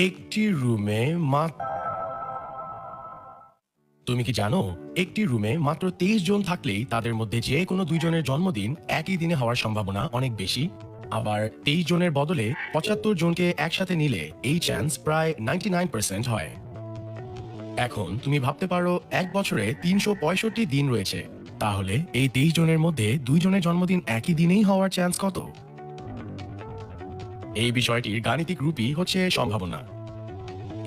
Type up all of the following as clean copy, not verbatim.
একটি রুমে তুমি কি জানো একটি রুমে মাত্র 23 জন থাকলেই তাদের মধ্যে যে কোনো দুইজনের জন্মদিন একই দিনে হওয়ার সম্ভাবনা অনেক বেশি। আবার 23 জনের বদলে 75 জনকে একসাথে নিলে এই চান্স প্রায় 99% হয়। এখন তুমি ভাবতে পারো এক বছরে 365 দিন রয়েছে, তাহলে এই 23 জনের মধ্যে দুইজনের জন্মদিন একই দিনেই হওয়ার চান্স কত? এই বিষয়টির গাণিতিক রূপই হচ্ছে সম্ভাবনা।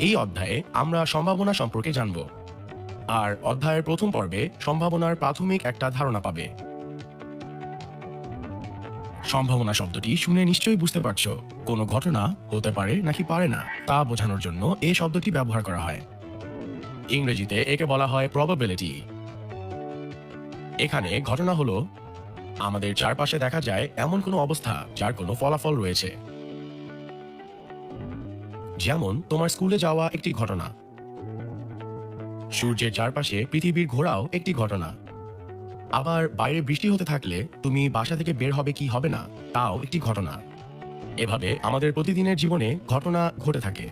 এই অধ্যায়ে আমরা সম্ভাবনা সম্পর্কে জানব, আর অধ্যায়ের প্রথম পর্বে সম্ভাবনার প্রাথমিক একটা ধারণা পাবে। সম্ভাবনা শব্দটি শুনে নিশ্চয়ই বুঝতে পারছো কোনো ঘটনা হতে পারে নাকি পারে না তা বোঝানোর জন্য এই শব্দটি ব্যবহার করা হয়। ইংরেজিতে একে বলা হয় প্রবাবিলিটি। এখানে ঘটনা হলো আমাদের চারপাশে দেখা যায় এমন কোনো অবস্থা যার কোনো ফলাফল রয়েছে। যেমন তোমার স্কুলে যাওয়া একটি ঘটনা, সূর্যের চারপাশে পৃথিবীর ঘোরাও একটি ঘটনা, আবার বাইরে বৃষ্টি হতে থাকলে তুমি বাসা থেকে বের হবে কি হবে না তাও একটি ঘটনা। এভাবে আমাদের প্রতিদিনের জীবনে ঘটনা ঘটে থাকে।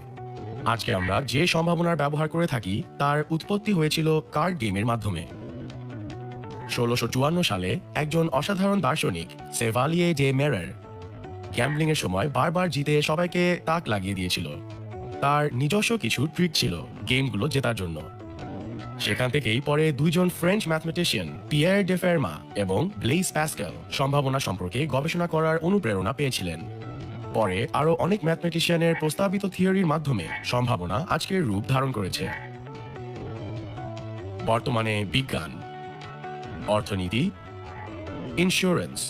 আজকে আমরা যে সম্ভাবনার ব্যবহার করে থাকি তার উৎপত্তি হয়েছিল কার্ড গেমের মাধ্যমে। 1654 সালে একজন অসাধারণ দার্শনিক সেভালিয়ে ডে মেরার গ্যাম্বলিং এর সময় বারবার জিতে সবাইকে তাক লাগিয়ে দিয়েছিল। তার নিজস্ব কিছু ট্রিক ছিল গেমগুলো জেতার জন্য। সেখান থেকেই পরে দুইজন ফ্রেঞ্চ ম্যাথমেটিশিয়ান পিয়ার ডে ফেরমা এবং ব্লেইজ প্যাসকেল সম্ভাবনা সম্পর্কে গবেষণা করার অনুপ্রেরণা পেয়েছিলেন। পরে আরো অনেক ম্যাথমেটিশিয়ানের প্রস্তাবিত থিওরির মাধ্যমে সম্ভাবনা আজকের রূপ ধারণ করেছে। বর্তমানে বিজ্ঞান, অর্থনীতি, ইন্স্যুরেন্স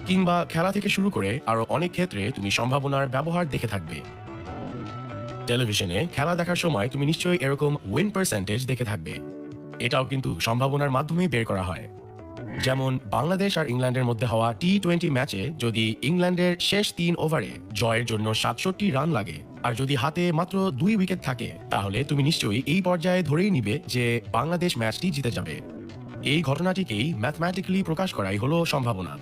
কিংবা খেলা থেকে শুরু করে আরো অনেক ক্ষেত্রে তুমি সম্ভাবনার ব্যবহার দেখে থাকবে। টেলিভিশনে খেলা দেখার সময় তুমি নিশ্চয়ই এরকম উইন পার্সেন্টেজ দেখে থাকবে। এটাও কিন্তু সম্ভাবনার মাধ্যমেই বের করা হয়। যেমন বাংলাদেশ আর ইংল্যান্ডের মধ্যে হওয়া টি-20 ম্যাচে যদি ইংল্যান্ডের শেষ 3 ওভারে জয়ের জন্য 67 রান লাগে আর যদি হাতে মাত্র 2 উইকেট থাকে, তাহলে তুমি নিশ্চয়ই এই পর্যায়ে ধরেই নিবে যে বাংলাদেশ ম্যাচটি জিতে যাবে। এই ঘটনাটিকেই ম্যাথমেটিক্যালি প্রকাশ করাই হলো সম্ভাবনা।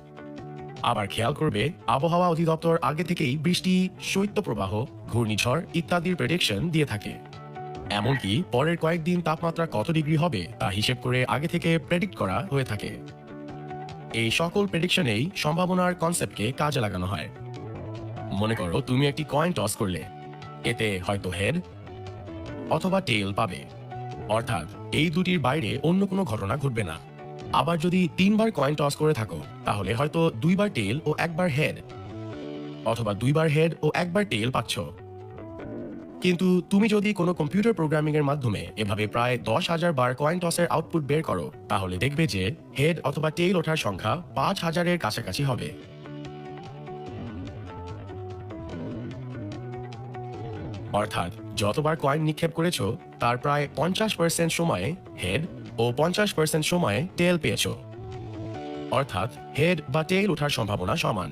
আবার খেয়াল করবে আবহাওয়া অধিদপ্তর আগে থেকেই বৃষ্টি, শৈত্যপ্রবাহ, ঘূর্ণিঝড় ইত্যাদির প্রেডিকশন দিয়ে থাকে। এমনকি পরের কয়েকদিন তাপমাত্রা কত ডিগ্রি হবে তা হিসেব করে আগে থেকে প্রেডিক্ট করা হয়ে থাকে। এই সকল প্রেডিকশনেই সম্ভাবনার কনসেপ্টকে কাজে লাগানো হয়। মনে করো তুমি একটি কয়েন টস করলে, এতে হয়তো হেড অথবা টেইল পাবে, অর্থাৎ এই দুটির বাইরে অন্য কোনো ঘটনা ঘটবে না। আবার যদি 3বার কয়েন টস করে থাকো, তাহলে হয়তো 2বার টেইল ও 1বার হেড, অথবা 2বার হেড ও 1বার টেইল পাচ্ছ। কিন্তু তুমি যদি কোনো কম্পিউটার প্রোগ্রামিং এর মাধ্যমে এভাবে প্রায় 10,000 বার কয়েন টসের আউটপুট বের করো, তাহলে দেখবে যে হেড অথবা টেইল ওঠার সংখ্যা 5,000-এর কাছাকাছি হবে। অর্থাৎ যতবার কয়েন নিক্ষেপ করেছো তার প্রায় 50% সময়ে হেড ও 50% সময়ে টেল পেয়েছো। অর্থাৎ হেড বা টেল ওঠার সম্ভাবনা সমান।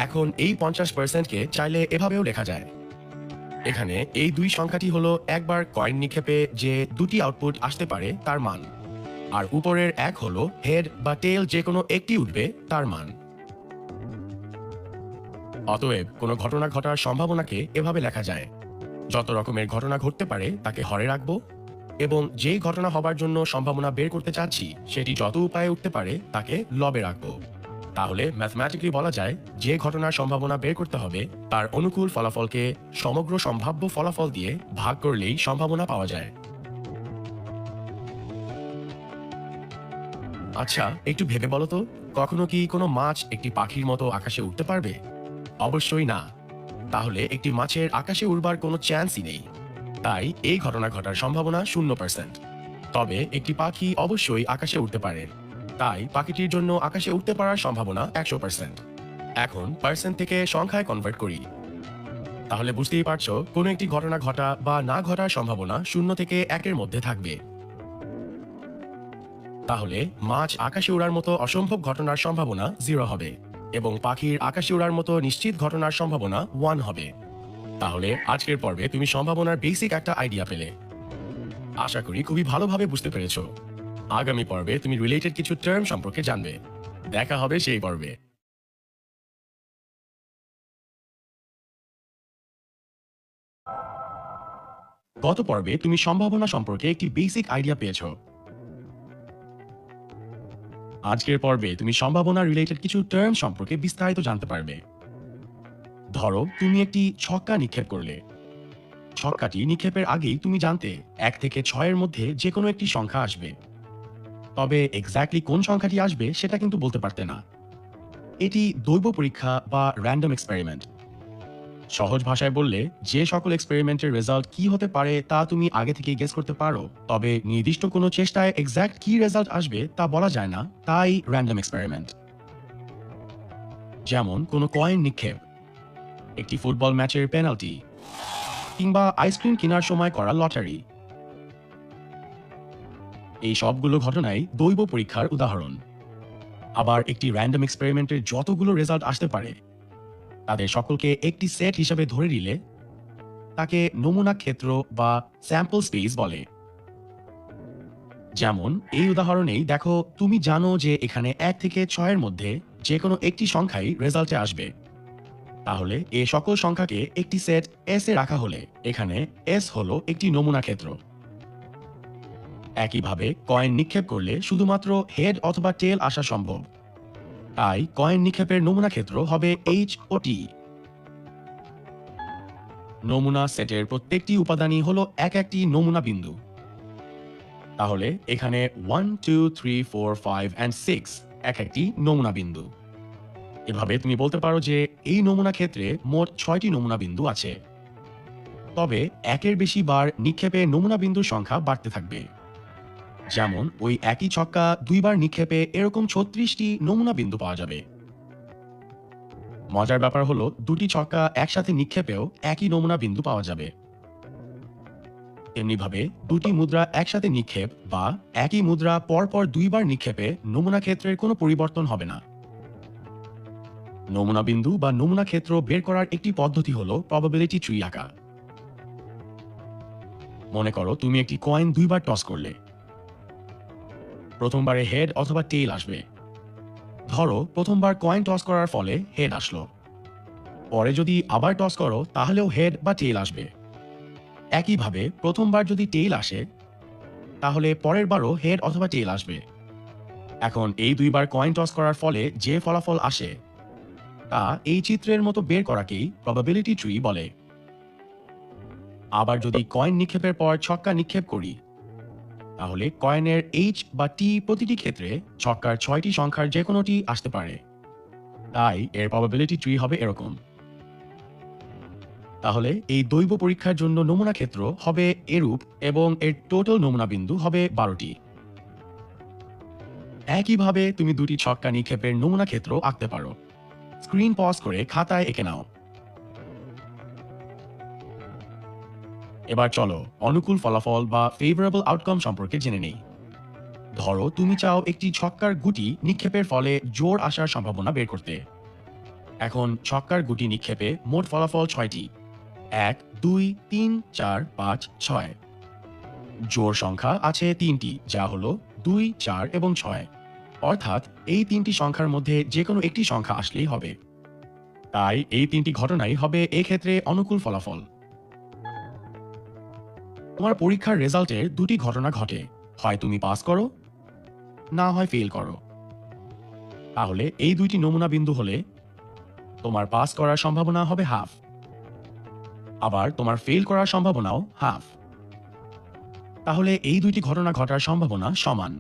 এখন এই 50%কে চাইলে এভাবেও লেখা যায়। এখানে এই দুই সংখ্যাটি হলো একবার কয়েন নিক্ষেপে যে দুটি আউটপুট আসতে পারে তার মান, আর উপরের এক হলো হেড বা টেল যে কোনো একটি উঠবে তার মান। অতএব কোনো ঘটনা ঘটার সম্ভাবনাকে এভাবে লেখা যায়, যত রকমের ঘটনা ঘটতে পারে তাকে হরে রাখবো, এবং যেই ঘটনা হবার জন্য সম্ভাবনা বের করতে চাচ্ছি সেটি যত উপায়ে উঠতে পারে তাকে লবে রাখবো। তাহলে ম্যাথমেটিক্যালি বলা যায় যে ঘটনার সম্ভাবনা বের করতে হবে তার অনুকূল ফলাফলকে সমগ্র সম্ভাব্য ফলাফল দিয়ে ভাগ করলেই সম্ভাবনা পাওয়া যায়। আচ্ছা, একটু ভেবে বলো তো, কখনো কি কোনো মাছ একটি পাখির মতো আকাশে উঠতে পারবে? অবশ্যই না। তাহলে একটি মাছের আকাশে উড়বার কোনো চান্সই নেই। তাই এই ঘটনা ঘটার সম্ভাবনা 0%। তবে একটি পাখি অবশ্যই আকাশে উঠতে পারে, তাই পাখিটির জন্য আকাশে উঠতে পারার সম্ভাবনা 100%। এখন পার্সেন্ট থেকে সংখ্যায় কনভার্ট করি, তাহলে বুঝতেই পারছো কোনো একটি ঘটনা ঘটা বা না ঘটার সম্ভাবনা 0 থেকে 1-এর মধ্যে থাকবে। তাহলে মাছ আকাশে উড়ার মতো অসম্ভব ঘটনার সম্ভাবনা 0 হবে এবং পাখির আকাশে উড়ার মতো নিশ্চিত ঘটনার সম্ভাবনা 1 হবে। তাহলে আজকের পর্বে তুমি সম্ভাবনার বেসিক একটা আইডিয়া পেলে। আশা করি খুবই ভালোভাবে বুঝতে পেরেছো। আগামী পর্বে তুমি রিলেটেড কিছু টার্ম সম্পর্কে জানবে। দেখা হবে সেই পর্বে। গত পর্বে তুমি সম্ভাবনা সম্পর্কে একটি বেসিক আইডিয়া পেয়েছো। আজকের পর্বে তুমি সম্ভাবনা রিলেটেড কিছু টার্ম সম্পর্কে বিস্তারিত জানতে পারবে। ধরো তুমি একটি ছক্কা নিক্ষেপ করলে। ছক্কাটি নিক্ষেপের আগেই তুমি জানতে 1 থেকে 6 মধ্যে যে কোনো একটি সংখ্যা আসবে, তবে এক্স্যাক্টলি কোন সংখ্যাটি আসবে সেটা কিন্তু বলতে পারতে না। এটি দৈব পরীক্ষা বা র্যান্ডম এক্সপেরিমেন্ট। সহজ ভাষায় বললে, যে সকল এক্সপেরিমেন্টের রেজাল্ট কি হতে পারে তা তুমি আগে থেকেই গেস করতে পারো, তবে নির্দিষ্ট কোনো চেষ্টায় এক্স্যাক্ট কি রেজাল্ট আসবে তা বলা যায় না, তাই র্যান্ডম এক্সপেরিমেন্ট। যেমন কোনো কয়েন নিক্ষেপ, একটি ফুটবল ম্যাচের পেনাল্টি, কিংবা আইসক্রিম কেনার সময় করা লটারি। এই সবগুলো ঘটনাই দৈব পরীক্ষার উদাহরণ। আবার একটি র্যান্ডম এক্সপেরিমেন্টের যতগুলো রেজাল্ট আসতে পারে তাদের সকলকে একটি সেট হিসাবে ধরে নিলে তাকে নমুনা ক্ষেত্র বা স্যাম্পল স্পেস বলে। যেমন এই উদাহরণেই দেখো, তুমি জানো যে এখানে 1 থেকে 6 মধ্যে যে কোনো একটি সংখ্যাই রেজাল্টে আসবে। তাহলে এ সকল সংখ্যাকে একটি সেট এস এ রাখা হলে এখানে এস হলো একটি নমুনা ক্ষেত্র। একইভাবে কয়েন নিক্ষেপ করলে শুধুমাত্র হেড অথবা টেল আসা সম্ভব, তাই কয়েন নিক্ষেপের নমুনা ক্ষেত্র হবে এইচ ও টি। নমুনা সেটের প্রত্যেকটি উপাদানই হলো একটি নমুনা বিন্দু। তাহলে এখানে 1 2 3 4 5 and 6 একটি নমুনা বিন্দু। এভাবে তুমি বলতে পারো যে এই নমুনা ক্ষেত্রে মোট 6টি নমুনা বিন্দু আছে। তবে একের বেশি বার নিক্ষেপে নমুনা বিন্দুর সংখ্যা বাড়তে থাকবে। যেমন ওই একই ছক্কা 2 বার নিক্ষেপে এরকম 36টি নমুনা বিন্দু পাওয়া যাবে। মজার ব্যাপার হলো, দুটি ছক্কা একসাথে নিক্ষেপেও একই নমুনা বিন্দু পাওয়া যাবে। তেমনিভাবে দুটি মুদ্রা একসাথে নিক্ষেপ বা একই মুদ্রা পরপর 2 বার নিক্ষেপে নমুনা ক্ষেত্রের কোনো পরিবর্তন হবে না। নমুনা বিন্দু বা নমুনা ক্ষেত্র বের করার একটি পদ্ধতি হলো প্রবাবিলিটি ট্রি আঁকা। মনে করো তুমি একটি কয়েন 2 বার টস করলে। প্রথমবারে হেড অথবা টেইল আসবে। ধরো প্রথমবার কয়েন টস করার ফলে হেড আসলো, পরে যদি আবার টস করো তাহলেও হেড বা টেইল আসবে। একইভাবে প্রথমবার যদি টেইল আসে তাহলে পরের বারও হেড অথবা টেইল আসবে। এখন এই 2 বার কয়েন টস করার ফলে যে ফলাফল আসে তা এই চিত্রের মতো বের করাকেই প্রবাবিলিটি ট্রি বলে। আবার যদি কয়েন নিক্ষেপের পর ছক্কা নিক্ষেপ করি তাহলে কয়েনের এইচ বা টি প্রতিটি ক্ষেত্রে ছক্কার 6টি সংখ্যার যে কোনোটি আসতে পারে, তাই এর প্রবাবিলিটি ট্রি হবে এরকম। তাহলে এই দৈব পরীক্ষার জন্য নমুনা ক্ষেত্র হবে এরূপ এবং এর টোটাল নমুনা বিন্দু হবে 12টি। একইভাবে তুমি দুটি ছক্কা নিক্ষেপের নমুনা ক্ষেত্র আঁকতে পারো। স্ক্রিন পজ করে খাতায় এঁকে নাও। এবার চলো অনুকূল ফলাফল বা ফেভারেবল আউটকাম সম্পর্কে জেনে নেই। ধরো তুমি চাও একটি ছক্কার গুটি নিক্ষেপের ফলে জোর আসার সম্ভাবনা বের করতে। এখন ছক্কার গুটি নিক্ষেপে মোট ফলাফল 6টি, 1 2 3 4 5 6। জোর সংখ্যা আছে 3টি, যা হলো 2 4 এবং 6। অর্থাৎ এই 3টি সংখ্যার মধ্যে যে কোনো একটি সংখ্যা আসলেই হবে। তাই এই 3টি ঘটনাই হবে এক্ষেত্রে অনুকূল ফলাফল। তোমার পরীক্ষার রেজাল্টের 2টি ঘটনা ঘটে, হয় তুমি পাস করো না হয় ফেল করো। তাহলে এই 2টি নমুনা বিন্দু হলে তোমার পাস করার সম্ভাবনা হবে হাফ, আবার তোমার ফেল করার সম্ভাবনাও হাফ। তাহলে এই 2টি ঘটনা ঘটার সম্ভাবনা সমান।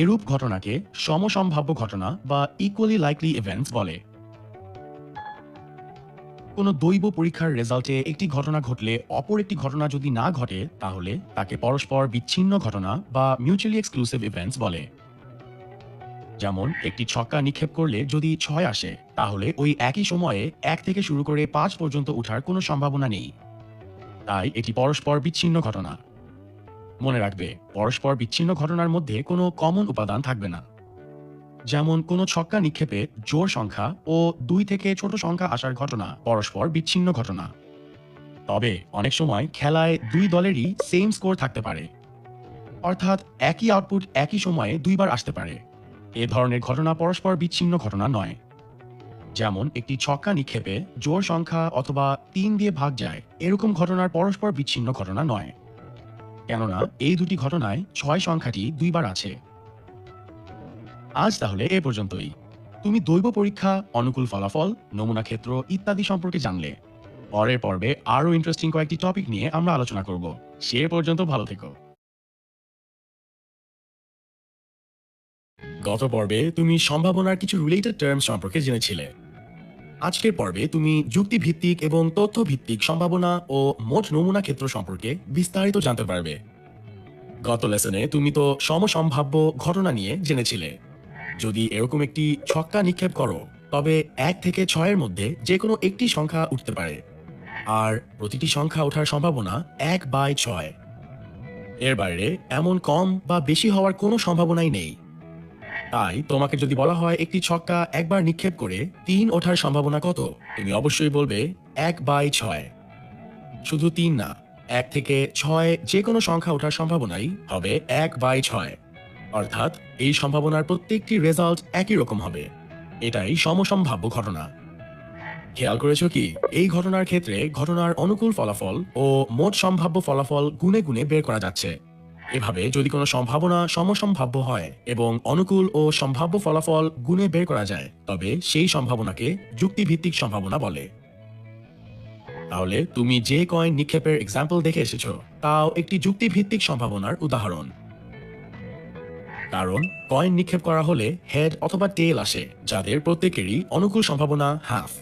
এরূপ ঘটনাকে সমসম্ভাব্য ঘটনা বা ইকুয়ালি লাইকলি ইভেন্টস বলে। কোনো দৈব পরীক্ষার রেজাল্টে একটি ঘটনা ঘটলে অপর একটি ঘটনা যদি না ঘটে তাহলে তাকে পরস্পর বিচ্ছিন্ন ঘটনা বা মিউচুয়ালি এক্সক্লুসিভ ইভেন্টস বলে। যেমন একটি ছক্কা নিক্ষেপ করলে যদি 6 আসে তাহলে ওই একই সময়ে 1 থেকে শুরু করে 5 পর্যন্ত ওঠার কোনো সম্ভাবনা নেই, তাই এটি পরস্পর বিচ্ছিন্ন ঘটনা। মনে রাখবে, পরস্পর বিচ্ছিন্ন ঘটনার মধ্যে কোনো কমন উপাদান থাকবে না। যেমন কোনো ছক্কা নিক্ষেপে জোড় সংখ্যা ও 2 থেকে ছোট সংখ্যা আসার ঘটনা পরস্পর বিচ্ছিন্ন ঘটনা। তবে অনেক সময় খেলায় 2 দলেরই সেম স্কোর থাকতে পারে, অর্থাৎ একই আউটপুট একই সময়ে 2 বার আসতে পারে। এ ধরনের ঘটনা পরস্পর বিচ্ছিন্ন ঘটনা নয়। যেমন একটি ছক্কা নিক্ষেপে জোড় সংখ্যা অথবা ৩ দিয়ে ভাগ যায়, এরকম ঘটনার পরস্পর বিচ্ছিন্ন ঘটনা নয়, কেননা এই দুটি ঘটনায় ৬ সংখ্যাটি দুইবার আছে। আজ তাহলে এ পর্যন্তই। তুমি দৈব পরীক্ষা, অনুকূল ফলাফল, নমুনা ক্ষেত্র ইত্যাদি সম্পর্কে জানলে। পরের পর্বে আরো ইন্টারেস্টিং কয়েকটি টপিক নিয়ে আমরা আলোচনা করব। সে পর্যন্ত ভালো থেকো। গত পর্বে তুমি সম্ভাবনার কিছু রিলেটেড টার্মস সম্পর্কে জেনেছিলে। আজকের পর্বে তুমি যুক্তিভিত্তিক এবং তথ্যভিত্তিক সম্ভাবনা ও মোট নমুনা ক্ষেত্র সম্পর্কে বিস্তারিত জানতে পারবে। গত লেসনে তুমি তো সমসম্ভাব্য ঘটনা নিয়ে জেনেছিলে। যদি এরকম একটি ছক্কা নিক্ষেপ করো, তবে ১ থেকে ৬ এর মধ্যে যে কোনো একটি সংখ্যা উঠতে পারে, আর প্রতিটি সংখ্যা ওঠার সম্ভাবনা ১/৬। এর বাইরে এমন কম বা বেশি হওয়ার কোনো সম্ভাবনাই নেই। তাই তোমাকে যদি বলা হয় একটি ছক্কা একবার নিক্ষেপ করে ৩ ওঠার সম্ভাবনা কত, তুমি অবশ্যই বলবে ১/৬। শুধু ৩ না, ১ থেকে ৬ যে কোনো সংখ্যা ওঠার সম্ভাবনাই হবে ১/৬। অর্থাৎ এই সম্ভাবনার প্রত্যেকটি রেজাল্ট একই রকম হবে। এটাই সমসম্ভাব্য ঘটনা। খেয়াল করেছো কি, এই ঘটনার ক্ষেত্রে ঘটনার অনুকূল ফলাফল ও মোট সম্ভাব্য ফলাফল গুণে গুণে বের করা যাচ্ছে। এভাবে যদি কোনো সম্ভাবনা সমসম্ভাব্য হয় এবং অনুকূল ও সম্ভাব্য ফলাফল গুণে বের করা যায়, তবে সেই সম্ভাবনাকে যুক্তিভিত্তিক সম্ভাবনা বলে। তাহলে তুমি যে কয়েন নিক্ষেপের এক্সাম্পল দেখে এসেছো, তাও একটি যুক্তিভিত্তিক সম্ভাবনার উদাহরণ। কারণ কয়েন নিক্ষেপ করা হলে হেড অথবা টেল আসে, যাদের প্রত্যেকেরই অনুকূল সম্ভাবনা হাফ।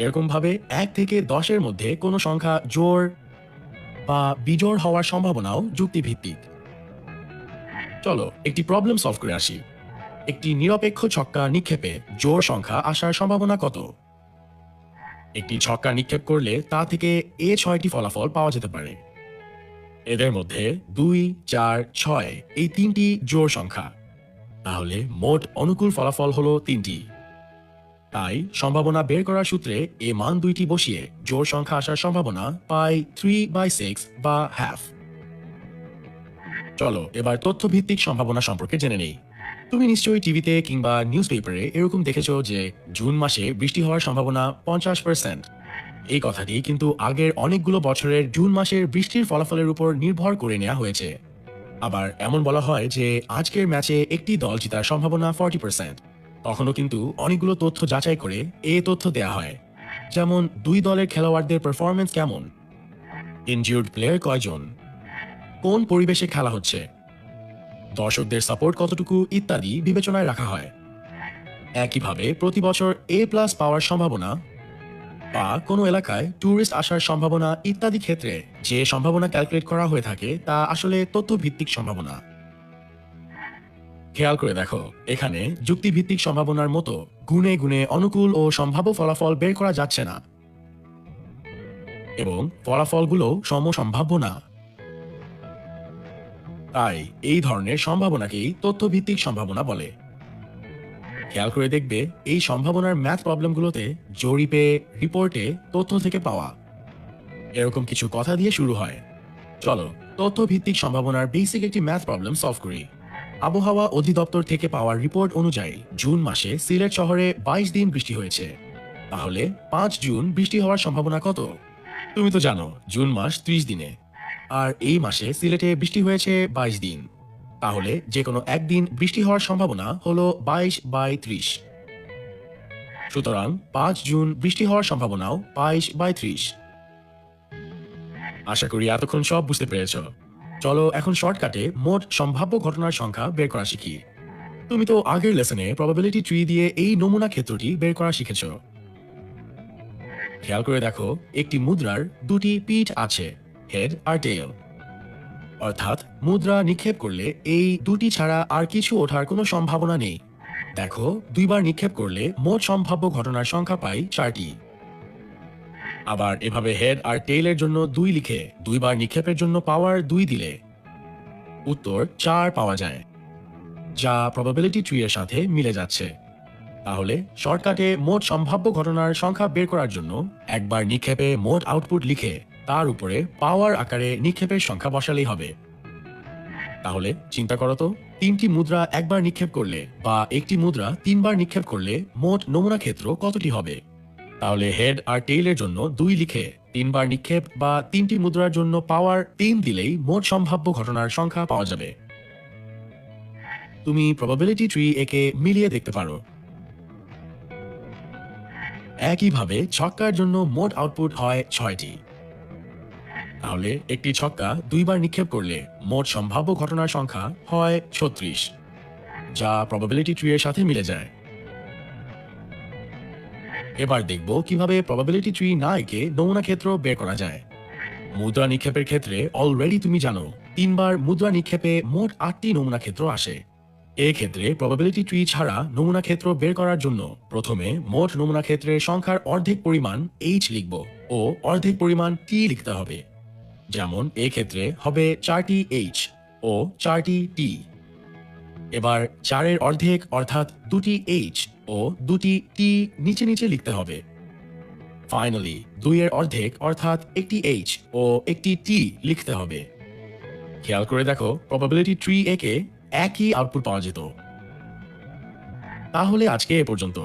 এরকম ভাবে ১ থেকে ১০-এর মধ্যে কোনো সংখ্যা জোড় বা বিজোড় হওয়ার সম্ভাবনাও যুক্তিভিত্তিক। চলো একটি প্রবলেম সলভ করে আসি। একটি নিরপেক্ষ ছক্কা নিক্ষেপে জোড় সংখ্যা আসার সম্ভাবনা কত? একটি ছক্কা নিক্ষেপ করলে তা থেকে এ ৬টি ফলাফল পাওয়া যেতে পারে। এদের মধ্যে ২, ৪, ৬ এই ৩টি জোড় সংখ্যা। তাহলে মোট অনুকূল ফলাফল হলো ৩টি। তাই সম্ভাবনা বের করার সূত্রে এ মান ২টি বসিয়ে জোড় সংখ্যা আসার সম্ভাবনা পাই 3/6 বা হাফ। চলো এবার তথ্যভিত্তিক সম্ভাবনা সম্পর্কে জেনে নেই। তুমি নিশ্চয়ই টিভিতে কিংবা নিউজ পেপারে এরকম দেখেছো যে জুন মাসে বৃষ্টি হওয়ার সম্ভাবনা ৫০%। এই কথাটি কিন্তু আগের অনেকগুলো বছরের জুন মাসের বৃষ্টির ফলাফলের উপর নির্ভর করে নেওয়া হয়েছে। আবার এমন বলা হয় যে আজকের ম্যাচে একটি দল জেতার সম্ভাবনা 40%। তখনও কিন্তু অনেকগুলো তথ্য যাচাই করে এ তথ্য দেয়া হয়, যেমন দুই দলের খেলোয়াড়দের পারফরমেন্স কেমন, ইনজিউরড প্লেয়ার কয়জন, কোন পরিবেশে খেলা হচ্ছে, দর্শকদের সাপোর্ট কতটুকু ইত্যাদি বিবেচনায় রাখা হয়। একইভাবে প্রতি বছর A+ পাওয়ার সম্ভাবনা বা কোনো এলাকায় ট্যুরিস্ট আসার সম্ভাবনা ইত্যাদি ক্ষেত্রে যে সম্ভাবনা ক্যালকুলেট করা হয়ে থাকে তা আসলে তথ্যভিত্তিক সম্ভাবনা। খেয়াল করে দেখো, এখানে যুক্তিভিত্তিক সম্ভাবনার মতো গুণে গুণে অনুকূল ও সম্ভাব্য ফলাফল বের করা যাচ্ছে না, এবং ফলাফলগুলো সমসম্ভাব্য না। তাই এই ধরনের সম্ভাবনাকেই তথ্যভিত্তিক সম্ভাবনা বলে। খেয়াল করে দেখবে এই সম্ভাবনার ম্যাথ প্রবলেমগুলোতে জরিপে, রিপোর্টে তথ্য থেকে পাওয়া এরকম কিছু কথা দিয়ে শুরু হয়। চলো তথ্যভিত্তিক সম্ভাবনার বেসিক একটি ম্যাথ প্রবলেম সলভ করি। আবহাওয়া অধিদপ্তর থেকে পাওয়া রিপোর্ট অনুযায়ী জুন মাসে সিলেট শহরে ২২ দিন বৃষ্টি হয়েছে। তাহলে ৫ জুন বৃষ্টি হওয়ার সম্ভাবনা কত? তুমি তো জানো জুন মাস ৩০ দিনে, আর এই মাসে সিলেটে বৃষ্টি হয়েছে ২২ দিন। তাহলে যে কোনো একদিন বৃষ্টি হওয়ার সম্ভাবনা হলো ২২/৩০। সুতরাং ৫ জুন বৃষ্টি হওয়ার সম্ভাবনাও ২২/৩০। আশা করি এতক্ষণ সব বুঝতে পেরেছ। চলো এখন শর্টকাটে মোট সম্ভাব্য ঘটনার সংখ্যা বের করা শিখি। তুমি তো আগের লেসনে প্রবাবিলিটি ট্রি দিয়ে এই নমুনা ক্ষেত্রটি বের করা শিখেছ। খেয়াল করে দেখো, একটি মুদ্রার দুটি পিঠ আছে, হেড আর টেল। অর্থাৎ মুদ্রা নিক্ষেপ করলে এই দুটি ছাড়া আর কিছু ওঠার কোনো সম্ভাবনা নেই। দেখো, দুইবার নিক্ষেপ করলে মোট সম্ভাব্য ঘটনার সংখ্যা পাই 4টি। আবার এভাবে হেড আর টেইলের জন্য 2 লিখে দুইবার নিক্ষেপের জন্য পাওয়ার 2 দিলে উত্তর 4 পাওয়া যায়, যা প্রবাবিলিটি ট্রি এর সাথে মিলে যাচ্ছে। তাহলে শর্টকাটে মোট সম্ভাব্য ঘটনার সংখ্যা বের করার জন্য একবার নিক্ষেপে মোট আউটপুট লিখে তার উপরে পাওয়ার আকারে নিক্ষেপের সংখ্যা বসালেই হবে। তাহলে চিন্তা করো তো, 3টি মুদ্রা একবার নিক্ষেপ করলে বা একটি মুদ্রা 3বার নিক্ষেপ করলে মোট নমুনা ক্ষেত্র কতটি হবে? তাহলে হেড আর টেইলের জন্য 2 লিখে 3বার নিক্ষেপ বা 3টি মুদ্রার জন্য পাওয়ার 3 দিলেই মোট সম্ভাব্য ঘটনার সংখ্যা পাওয়া যাবে। তুমি প্রবাবিলিটি ট্রি একে মিলিয়ে দেখতে পারো। একইভাবে ছক্কার জন্য মোট আউটপুট হয় 6টি। তাহলে একটি ছক্কা 2বার নিক্ষেপ করলে মোট সম্ভাব্য ঘটনার সংখ্যা হয় 36, যা প্রবাবিলিটি ট্রি এর সাথে মিলে যায়। এবার দেখব কিভাবে প্রবাবিলিটি ট্রি না এঁকে নমুনা ক্ষেত্র বের করা যায়। মুদ্রা নিক্ষেপের ক্ষেত্রে অলরেডি তুমি জানো 3বার মুদ্রা নিক্ষেপে মোট 8টি নমুনা ক্ষেত্র আসে। এক্ষেত্রে প্রবাবিলিটি ট্রি ছাড়া নমুনা ক্ষেত্র বের করার জন্য প্রথমে মোট নমুনা ক্ষেত্রের সংখ্যার অর্ধেক পরিমাণ h লিখব ও অর্ধেক পরিমাণ t লিখতে হবে। যেমন এক্ষেত্রে হবে 4টি h ও 4টি t। এবার 4-এর অর্ধেক অর্থাৎ 2টি h ও 2টি t নিচে নিচে লিখতে হবে। ফাইনালি 2-এর অর্ধেক অর্থাৎ একটি h ও একটি t লিখতে হবে। খেয়াল করে দেখো, প্রবাবিলিটি ট্রি একে একই আউটপুট পাওয়া যেত। তাহলে আজকে এ পর্যন্ত।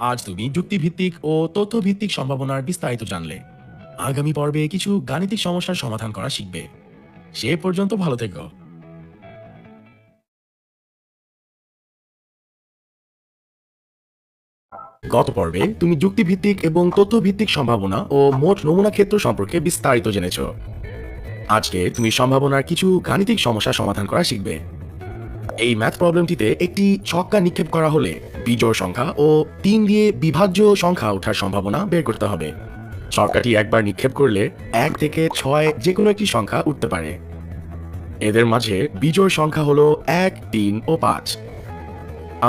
আজ তুমি যুক্তিভিত্তিক ও তথ্যভিত্তিক সম্ভাবনার বিস্তারিত জানলে। আগামী পর্বে কিছু গাণিতিক সমস্যার সমাধান করা শিখবে। সে পর্যন্ত ভালো থেকো। গত পর্বে তুমি যুক্তিভিত্তিক এবং তথ্যভিত্তিক সম্ভাবনা ও মোট নমুনা ক্ষেত্র সম্পর্কে বিস্তারিত জেনেছ। আজকে তুমি সম্ভাবনার কিছু গাণিতিক সমস্যা সমাধান করা শিখবে। এই ম্যাথ প্রবলেমটিতে একটি ছক্কা নিক্ষেপ করা হলে বিজোড় সংখ্যা ও 3 দিয়ে বিভাজ্য সংখ্যা ওঠার সম্ভাবনা বের করতে হবে। ছক্কাটি একবার নিক্ষেপ করলে 1 থেকে 6 যে কোনো একটি সংখ্যা উঠতে পারে। এদের মাঝে বিজোড় সংখ্যা হলো 1, 3 ও 5,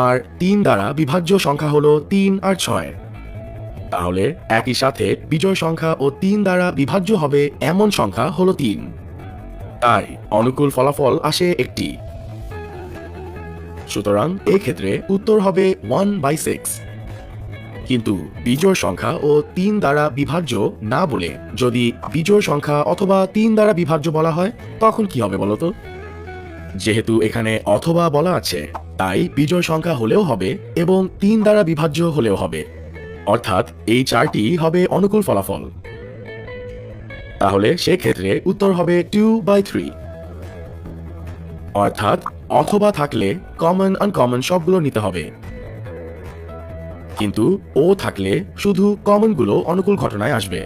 আর 3 দ্বারা বিভাজ্য সংখ্যা হলো 3 আর 6। তাহলে একই সাথে বিজোড় সংখ্যা ও 3 দ্বারা বিভাজ্য হবে এমন সংখ্যা হলো 3। তাই অনুকূল ফলাফল আসে একটি। সুতরাং এই ক্ষেত্রে উত্তর হবে 1/6। কিন্তু বিজোড় সংখ্যা ও 3 দ্বারা বিভাজ্য না বলে যদি বিজোড় সংখ্যা অথবা 3 দ্বারা বিভাজ্য বলা হয় তখন কি হবে বলতো? যেহেতু এখানে অথবা বলা আছে, তাই বিজোড় সংখ্যা হলেও হবে এবং 3 দ্বারা বিভাজ্য হলেও হবে, অর্থাৎ এই 4টি হবে অনুকূল ফলাফল। তাহলে সেক্ষেত্রে উত্তর হবে 2/3। অর্থাৎ অথবা থাকলে কমন আনকমন সবগুলো নিতে হবে, কিন্তু ও থাকলে শুধু কমনগুলো অনুকূল ঘটনায় আসবে।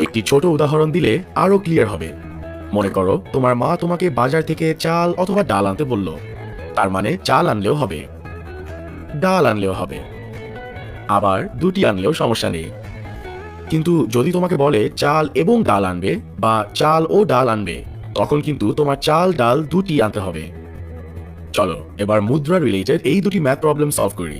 একটি ছোট উদাহরণ দিলে আরো ক্লিয়ার হবে। মনে করো তোমার মা তোমাকে বাজার থেকে চাল অথবা ডাল আনতে বলল। তার মানে চাল আনলেও হবে, ডাল আনলেও হবে, আবার 2টি আনলেও সমস্যা নেই। কিন্তু যদি তোমাকে বলে চাল এবং ডাল আনবে বা চাল ও ডাল আনবে, তখন কিন্তু তোমার চাল ডাল 2টি আনতে হবে। চলো এবার মুদ্রা রিলেটেড এই 2টি ম্যাথ প্রবলেম সলভ করি।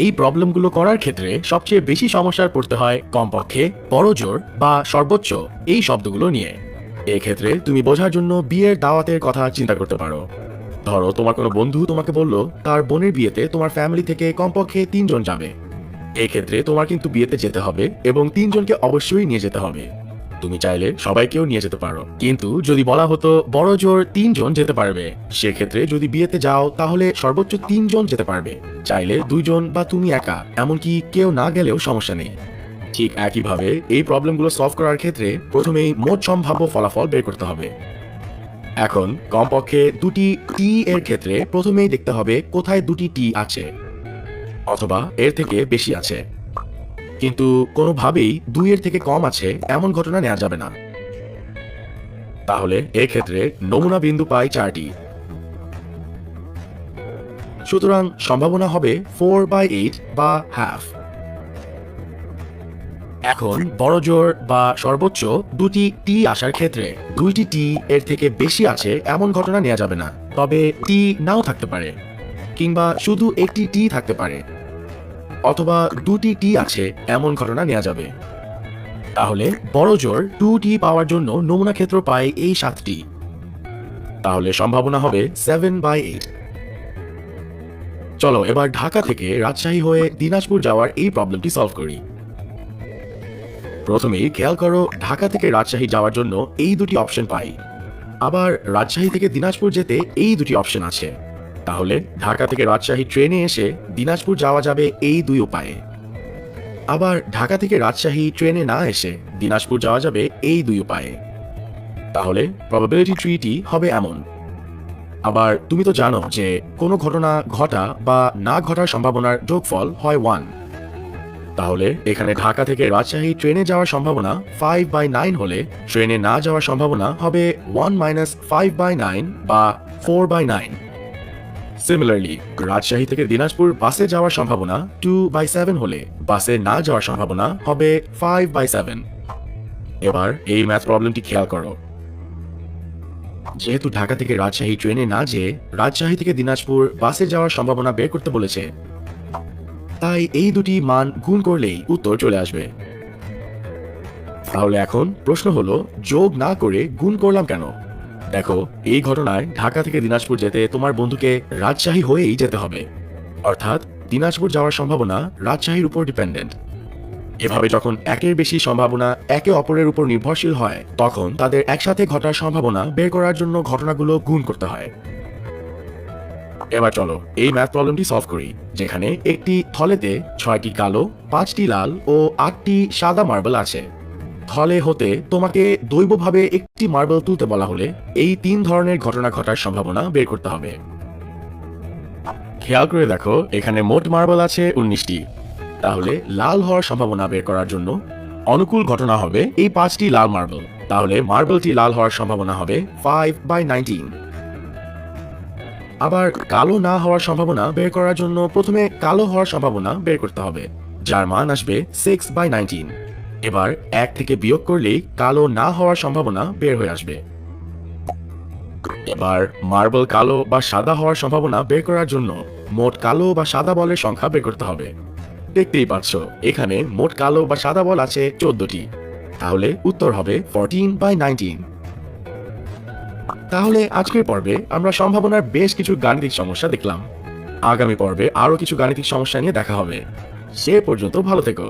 এই প্রবলেমগুলো করার ক্ষেত্রে সবচেয়ে বেশি সমস্যায় পড়তে হয় কমপক্ষে, বড়জোর বা সর্বোচ্চ এই শব্দগুলো নিয়ে। এক্ষেত্রে তুমি বোঝার জন্য বিয়ের দাওয়াতের কথা চিন্তা করতে পারো। ধরো তোমার কোনো বন্ধু তোমাকে বলল তার বোনের বিয়েতে তোমার ফ্যামিলি থেকে কমপক্ষে 3 জন যাবে। এক্ষেত্রে তোমার কিন্তু বিয়েতে যেতে হবে এবং 3 জনকে অবশ্যই নিয়ে যেতে হবে। তুমি চাইলে সবাইকেও নিয়ে যেতে পারো, কিন্তু যদি বলা হতো বড়জোর 3 জন যেতে পারবে, সেক্ষেত্রে যদি বিয়েতে যাও তাহলে সর্বোচ্চ 3 জন যেতে পারবে। চাইলে 2 জন বা তুমি একা, এমনকি কেউ না গেলেও সমস্যা নেই। ঠিক একইভাবে এই প্রবলেমগুলো সলভ করার ক্ষেত্রে প্রথমেই মোট সম্ভাব্য ফলাফল বের করতে হবে। এখন কমপক্ষে 2টি টি এর ক্ষেত্রে প্রথমেই দেখতে হবে কোথায় 2টি টি আছে, অথবা এর থেকে বেশি আছে। কিন্তু কোনোভাবেই 2 এর থেকে কম আছে এমন ঘটনা নেওয়া যাবে না। তাহলে এক্ষেত্রে নমুনা বিন্দু পাই 4টি। সুতরাং সম্ভাবনা হবে 4/8 বা হাফ। এখন বড়জোর বা সর্বোচ্চ 2টি টি আসার ক্ষেত্রে 2টি টি এর থেকে বেশি আছে এমন ঘটনা নেওয়া যাবে না, তবে টি নাও থাকতে পারে, কিংবা শুধু একটি টি থাকতে পারে, অথবা 2টি টি আছে এমন ঘটনা নেওয়া যাবে। তাহলে বড়জোর 2টি পাওয়ার জন্য নমুনা ক্ষেত্র পাই এই 7টি। তাহলে সম্ভাবনা হবে 7/8। চলো এবার ঢাকা থেকে রাজশাহী হয়ে দিনাজপুর যাওয়ার এই প্রবলেমটি সলভ করি। প্রথমেই খেয়াল করো ঢাকা থেকে রাজশাহী যাওয়ার জন্য এই 2টি অপশন পাই। আবার রাজশাহী থেকে দিনাজপুর যেতে এই দুটি অপশন আছে। তাহলে ঢাকা থেকে রাজশাহী ট্রেনে এসে দিনাজপুর যাওয়া যাবে এই দুই উপায়ে। আবার ঢাকা থেকে রাজশাহী ট্রেনে না এসে দিনাজপুর যাওয়া যাবে এই দুই উপায়ে। তাহলে প্রবাবিলিটি ট্রিটি হবে এমন। আবার তুমি তো জানো যে কোনো ঘটনা ঘটা বা না ঘটার সম্ভাবনার যোগফল হয় 1। তাহলে এখানে ঢাকা থেকে রাজশাহী ট্রেনে যাওয়ার সম্ভাবনা 5/9 হলে ট্রেনে না যাওয়ার সম্ভাবনা হবে 1 - 5/9 বা 4/9। সিমিলারলি রাজশাহী থেকে দিনাজপুর বাসে যাওয়ার সম্ভাবনা 2/7 হলে বাসে না যাওয়ার সম্ভাবনা হবে 5/7। এবার এই ম্যাথ প্রবলেমটি খেয়াল করো। যেহেতু ঢাকা থেকে রাজশাহী ট্রেনে না যেয়ে রাজশাহী থেকে দিনাজপুর বাসে যাওয়ার সম্ভাবনা বের করতে বলেছে, তাই এই দুটি মান গুণ করলেই উত্তর চলে আসবে। তাহলে এখন প্রশ্ন হলো, যোগ না করে গুণ করলাম কেন? দেখো, এই ঘটনায় ঢাকা থেকে দিনাজপুর যেতে তোমার বন্ধুকে রাজশাহী হয়েই যেতে হবে, অর্থাৎ দিনাজপুর যাওয়ার সম্ভাবনা রাজশাহীর উপর ডিপেন্ডেন্ট। এভাবে যখন একের বেশি সম্ভাবনা একে অপরের উপর নির্ভরশীল হয়, তখন তাদের একসাথে ঘটার সম্ভাবনা বের করার জন্য ঘটনাগুলো গুণ করতে হয়। এবার চলো এই ম্যাথ প্রবলেমটি সলভ করি, যেখানে একটি থলেতে 6টি কালো, 5টি লাল ও 8টি সাদা মার্বেল আছে। থলে হতে তোমাকে দৈবভাবে একটি মার্বেল তুলতে বলা হলে এই 3 ধরনের ঘটনা ঘটার সম্ভাবনা বের করতে হবে। খেয়াল করে দেখো, এখানে মোট মার্বেল আছে 19টি। তাহলে লাল হওয়ার সম্ভাবনা বের করার জন্য অনুকূল ঘটনা হবে এই 5টি লাল মার্বেল। তাহলে মার্বেলটি লাল হওয়ার সম্ভাবনা হবে 5/19। আবার কালো না হওয়ার সম্ভাবনা বের করার জন্য প্রথমে কালো হওয়ার সম্ভাবনা বের করতে হবে, যার মান আসবে 6/19। এবার 1 থেকে বিয়োগ করলেই কালো না হওয়ার সম্ভাবনা বের হয়ে আসবে। এবার মার্বেল কালো বা সাদা হওয়ার সম্ভাবনা বের করার জন্য মোট কালো বা সাদা বলের সংখ্যা বের করতে হবে। দেখতেই পাচ্ছ, এখানে মোট কালো বা সাদা বল আছে 14টি। তাহলে উত্তর হবে 14/19। তাহলে আজকের পর্বে আমরা সম্ভাবনার বেশ কিছু গাণিতিক সমস্যা দেখলাম। আগামী পর্বে আরো কিছু গাণিতিক সমস্যা নিয়ে দেখা হবে। সে পর্যন্ত ভালো থেকো।